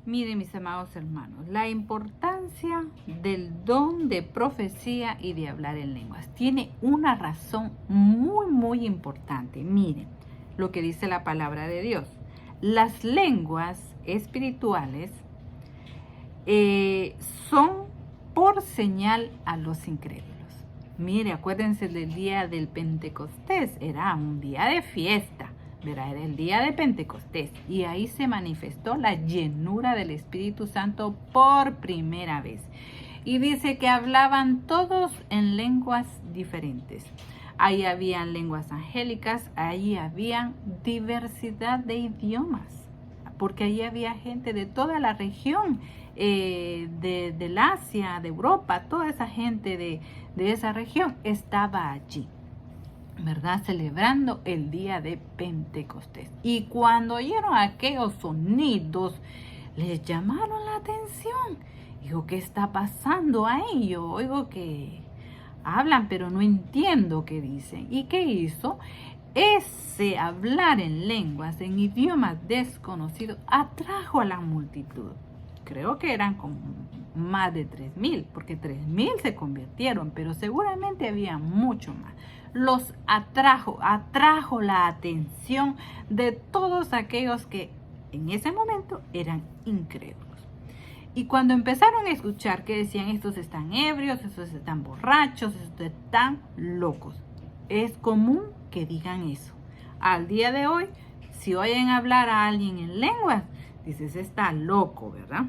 Miren, mis amados hermanos, la importancia del don de profecía y de hablar en lenguas tiene una razón muy importante. Miren lo que dice la palabra de Dios. Las lenguas espirituales son por señal a los incrédulos. Mire, acuérdense del día del Pentecostés, era un día de fiesta. Era el día de Pentecostés y ahí se manifestó la llenura del Espíritu Santo por primera vez. Y dice que hablaban todos en lenguas diferentes. Ahí habían lenguas angélicas, ahí habían diversidad de idiomas, porque ahí había gente de toda la región, del Asia, de Europa, toda esa gente de esa región estaba allí, ¿verdad? Celebrando el día de Pentecostés. Y cuando oyeron aquellos sonidos, les llamaron la atención. Digo, ¿qué está pasando ahí? Yo oigo que hablan, pero no entiendo qué dicen. ¿Y qué hizo? Ese hablar en lenguas, en idiomas desconocidos, atrajo a la multitud. Creo que eran como más de 3,000, porque 3,000 se convirtieron, pero seguramente había mucho más. Los atrajo la atención de todos aquellos que en ese momento eran incrédulos. Y cuando empezaron a escuchar que decían, estos están ebrios, estos están borrachos, estos están locos. Es común que digan eso. Al día de hoy, si oyen hablar a alguien en lenguas, dices, está loco, ¿verdad?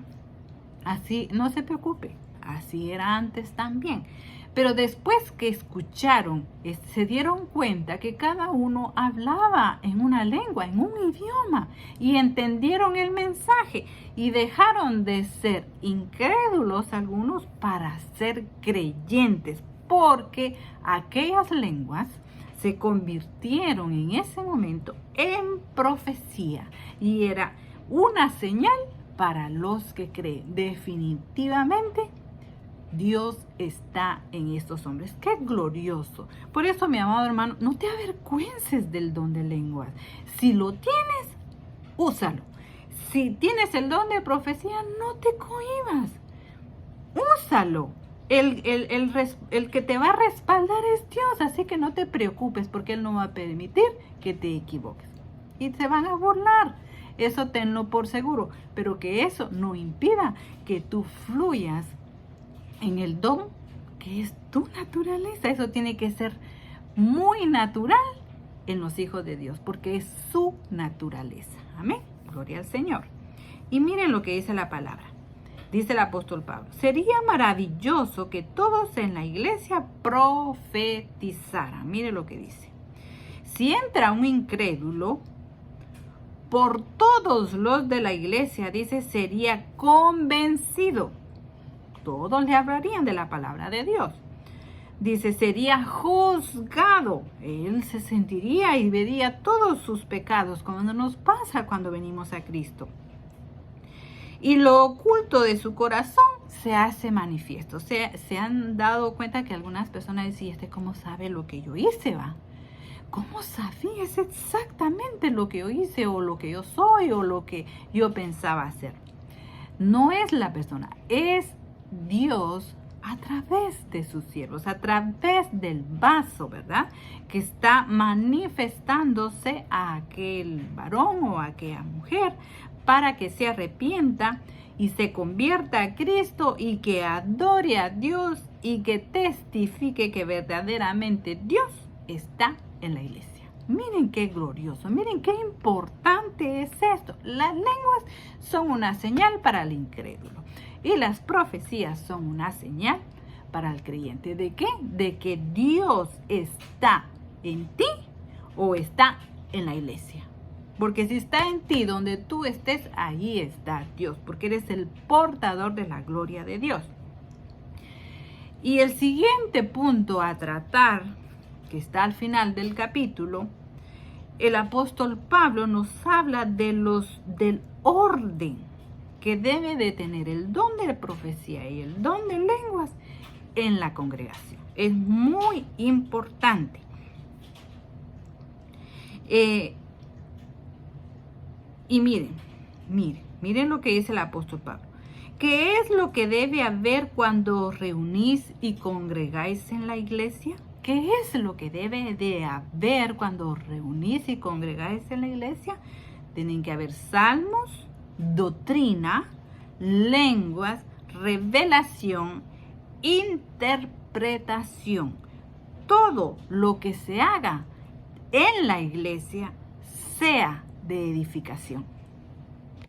Así, no se preocupe, así era antes también. Pero después que escucharon, se dieron cuenta que cada uno hablaba en una lengua, en un idioma, y entendieron el mensaje y dejaron de ser incrédulos algunos para ser creyentes, porque aquellas lenguas se convirtieron en ese momento en profecía y era una señal para los que creen. Definitivamente Dios está en estos hombres. ¡Qué glorioso! Por eso, mi amado hermano, no te avergüences del don de lenguas. Si lo tienes, úsalo. Si tienes el don de profecía, no te cohibas. Úsalo. El que te va a respaldar es Dios, así que no te preocupes porque Él no va a permitir que te equivoques. Y se van a burlar. Eso tenlo por seguro, pero que eso no impida que tú fluyas en el don que es tu naturaleza. Eso tiene que ser muy natural en los hijos de Dios, porque es su naturaleza. Amén. Gloria al Señor. Y miren lo que dice la palabra. Dice el apóstol Pablo, sería maravilloso que todos en la iglesia profetizaran. Mire lo que dice. Si entra un incrédulo, por todos los de la iglesia, dice, sería convencido. Todos le hablarían de la palabra de Dios. Dice, sería juzgado. Él se sentiría y vería todos sus pecados, como nos pasa cuando venimos a Cristo. Y lo oculto de su corazón se hace manifiesto. Se han dado cuenta que algunas personas dicen, ¿cómo sabe lo que yo hice, va? ¿Cómo sabía? Es exactamente lo que yo hice, o lo que yo soy, o lo que yo pensaba hacer. No es la persona, es Dios a través de sus siervos, a través del vaso, ¿verdad? Que está manifestándose a aquel varón o a aquella mujer para que se arrepienta y se convierta a Cristo y que adore a Dios y que testifique que verdaderamente Dios está en la iglesia. Miren qué glorioso, miren qué importante es esto. Las lenguas son una señal para el incrédulo y las profecías son una señal para el creyente. ¿De qué? De que Dios está en ti o está en la iglesia. Porque si está en ti, donde tú estés, ahí está Dios, porque eres el portador de la gloria de Dios. Y el siguiente punto a tratar, que está al final del capítulo, el apóstol Pablo nos habla del orden que debe de tener el don de profecía y el don de lenguas en la congregación. Es muy importante. Y miren, Miren lo que dice el apóstol Pablo. ¿Qué es lo que debe haber cuando os reunís y congregáis en la iglesia? ¿Qué es lo que debe de haber cuando os reunís y congregáis en la iglesia? Tienen que haber salmos, doctrina, lenguas, revelación, interpretación. Todo lo que se haga en la iglesia sea de edificación.